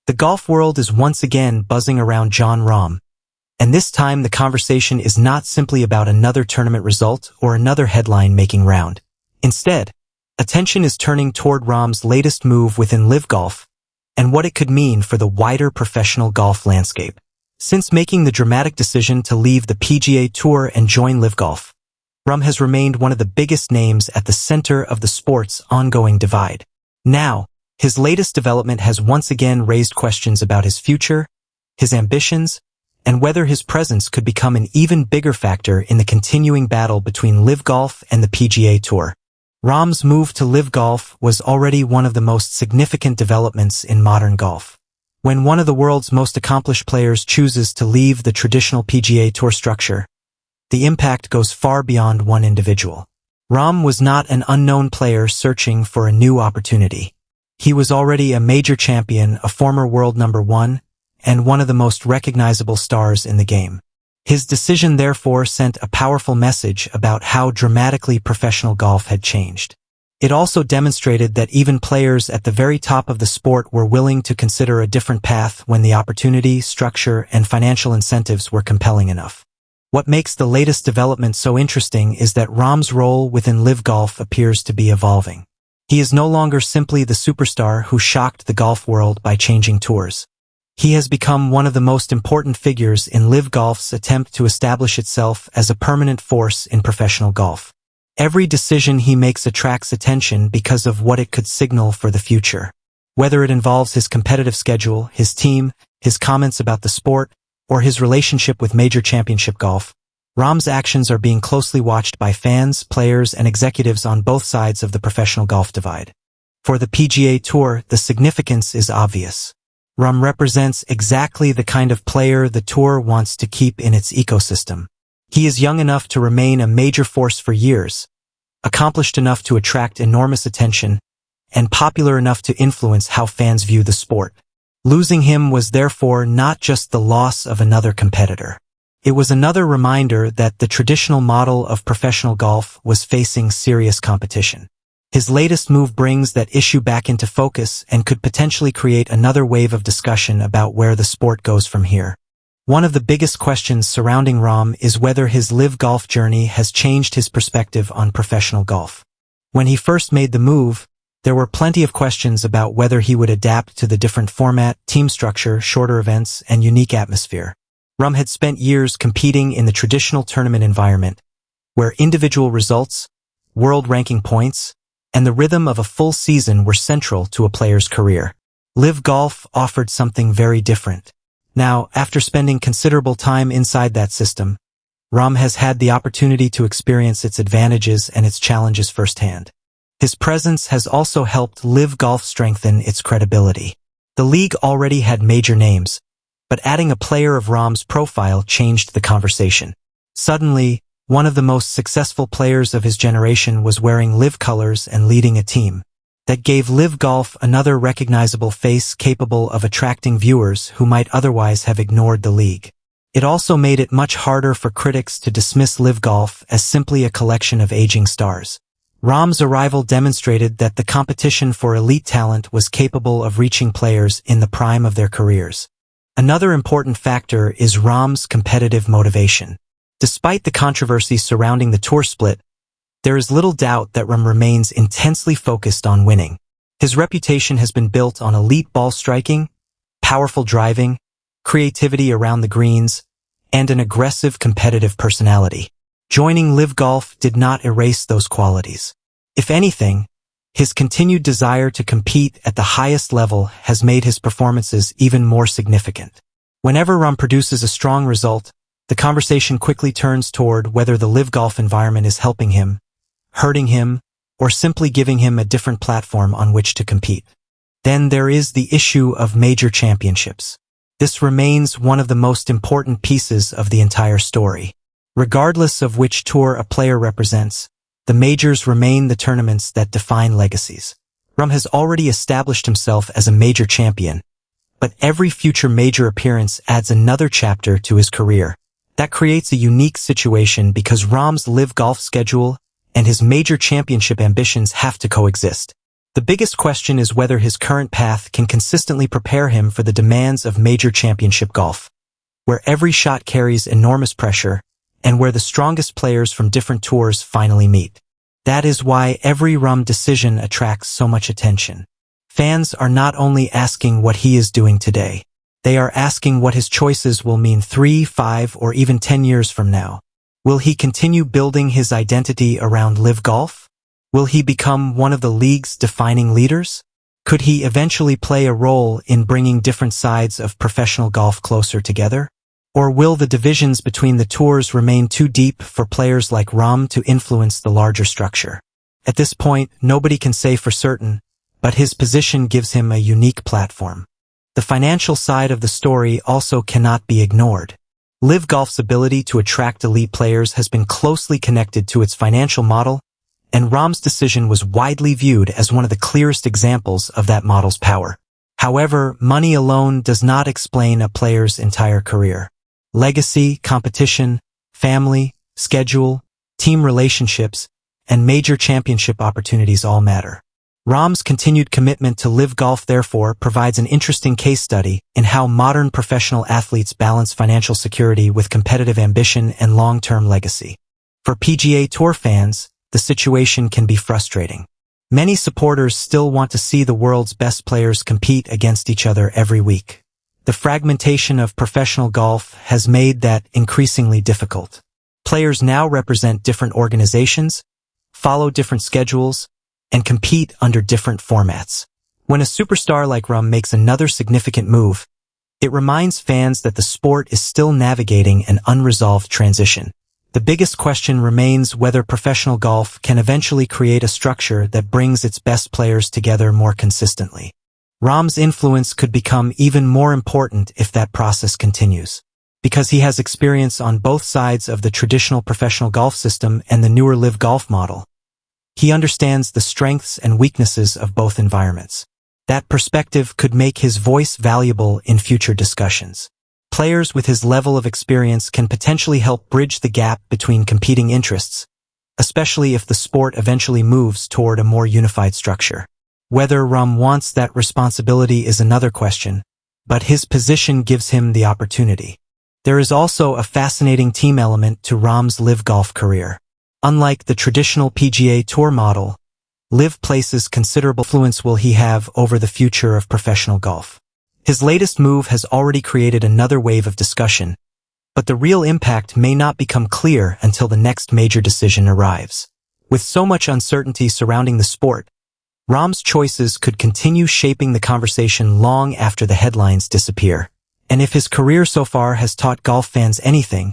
The golf world is once again buzzing around Jon Rahm, and this time the conversation is not simply about another tournament result or another headline-making round. Instead, attention is turning toward Rahm's latest move within LIV Golf and what it could mean for the wider professional golf landscape. Since making the dramatic decision to leave the PGA Tour and join LIV Golf, Rahm has remained one of the biggest names at the center of the sport's ongoing divide. Now, his latest development has once again raised questions about his future, his ambitions, and whether his presence could become an even bigger factor in the continuing battle between LIV Golf and the PGA Tour. Rahm's move to LIV Golf was already one of the most significant developments in modern golf. When one of the world's most accomplished players chooses to leave the traditional PGA Tour structure, the impact goes far beyond one individual. Rahm was not an unknown player searching for a new opportunity. He was already a major champion, a former world number one, and one of the most recognizable stars in the game. His decision therefore sent a powerful message about how dramatically professional golf had changed. It also demonstrated that even players at the very top of the sport were willing to consider a different path when the opportunity, structure, and financial incentives were compelling enough. What makes the latest development so interesting is that Rahm's role within LIV Golf appears to be evolving. He is no longer simply the superstar who shocked the golf world by changing tours. He has become one of the most important figures in LIV Golf's attempt to establish itself as a permanent force in professional golf. Every decision he makes attracts attention because of what it could signal for the future. Whether it involves his competitive schedule, his team, his comments about the sport, or his relationship with major championship golf, Rahm's actions are being closely watched by fans, players, and executives on both sides of the professional golf divide. For the PGA Tour, the significance is obvious. Rahm represents exactly the kind of player the tour wants to keep in its ecosystem. He is young enough to remain a major force for years, accomplished enough to attract enormous attention, and popular enough to influence how fans view the sport. Losing him was therefore not just the loss of another competitor. It was another reminder that the traditional model of professional golf was facing serious competition. His latest move brings that issue back into focus and could potentially create another wave of discussion about where the sport goes from here. One of the biggest questions surrounding Rahm is whether his LIV Golf journey has changed his perspective on professional golf. When he first made the move, there were plenty of questions about whether he would adapt to the different format, team structure, shorter events, and unique atmosphere. Rahm had spent years competing in the traditional tournament environment, where individual results, world ranking points, and the rhythm of a full season were central to a player's career. LIV Golf offered something very different. Now, after spending considerable time inside that system, Rahm has had the opportunity to experience its advantages and its challenges firsthand. His presence has also helped LIV Golf strengthen its credibility. The league already had major names, but adding a player of Rahm's profile changed the conversation. Suddenly, one of the most successful players of his generation was wearing LIV colors and leading a team. That gave LIV Golf another recognizable face capable of attracting viewers who might otherwise have ignored the league. It also made it much harder for critics to dismiss LIV Golf as simply a collection of aging stars. Rahm's arrival demonstrated that the competition for elite talent was capable of reaching players in the prime of their careers. Another important factor is Rahm's competitive motivation. Despite the controversy surrounding the tour split, there is little doubt that Rahm remains intensely focused on winning. His reputation has been built on elite ball striking, powerful driving, creativity around the greens, and an aggressive competitive personality. Joining LIV Golf did not erase those qualities. If anything, his continued desire to compete at the highest level has made his performances even more significant. Whenever Rahm produces a strong result, the conversation quickly turns toward whether the LIV Golf environment is helping him, hurting him, or simply giving him a different platform on which to compete. Then there is the issue of major championships. This remains one of the most important pieces of the entire story. Regardless of which tour a player represents, the majors remain the tournaments that define legacies. Rahm has already established himself as a major champion, but every future major appearance adds another chapter to his career. That creates a unique situation because Rahm's LIV Golf schedule and his major championship ambitions have to coexist. The biggest question is whether his current path can consistently prepare him for the demands of major championship golf, where every shot carries enormous pressure and where the strongest players from different tours finally meet. That is why every Rahm decision attracts so much attention. Fans are not only asking what he is doing today, they are asking what his choices will mean 3, 5, or even 10 years from now. Will he continue building his identity around LIV Golf? Will he become one of the league's defining leaders? Could he eventually play a role in bringing different sides of professional golf closer together? Or will the divisions between the tours remain too deep for players like Rahm to influence the larger structure? At this point, nobody can say for certain, but his position gives him a unique platform. The financial side of the story also cannot be ignored. LIV Golf's ability to attract elite players has been closely connected to its financial model, and Rahm's decision was widely viewed as one of the clearest examples of that model's power. However, money alone does not explain a player's entire career. Legacy, competition, family, schedule, team relationships, and major championship opportunities all matter. Rahm's continued commitment to LIV Golf therefore provides an interesting case study in how modern professional athletes balance financial security with competitive ambition and long-term legacy. For PGA Tour fans, the situation can be frustrating. Many supporters still want to see the world's best players compete against each other every week. The fragmentation of professional golf has made that increasingly difficult. Players now represent different organizations, follow different schedules, and compete under different formats. When a superstar like Rahm makes another significant move, it reminds fans that the sport is still navigating an unresolved transition. The biggest question remains whether professional golf can eventually create a structure that brings its best players together more consistently. Rahm's influence could become even more important if that process continues. Because he has experience on both sides of the traditional professional golf system and the newer LIV Golf model, he understands the strengths and weaknesses of both environments. That perspective could make his voice valuable in future discussions. Players with his level of experience can potentially help bridge the gap between competing interests, especially if the sport eventually moves toward a more unified structure. Whether Rahm wants that responsibility is another question, but his position gives him the opportunity. There is also a fascinating team element to Rahm's LIV Golf career. Unlike the traditional PGA Tour model, LIV places considerable influence will he have over the future of professional golf. His latest move has already created another wave of discussion, but the real impact may not become clear until the next major decision arrives. With so much uncertainty surrounding the sport, Rahm's choices could continue shaping the conversation long after the headlines disappear. And if his career so far has taught golf fans anything,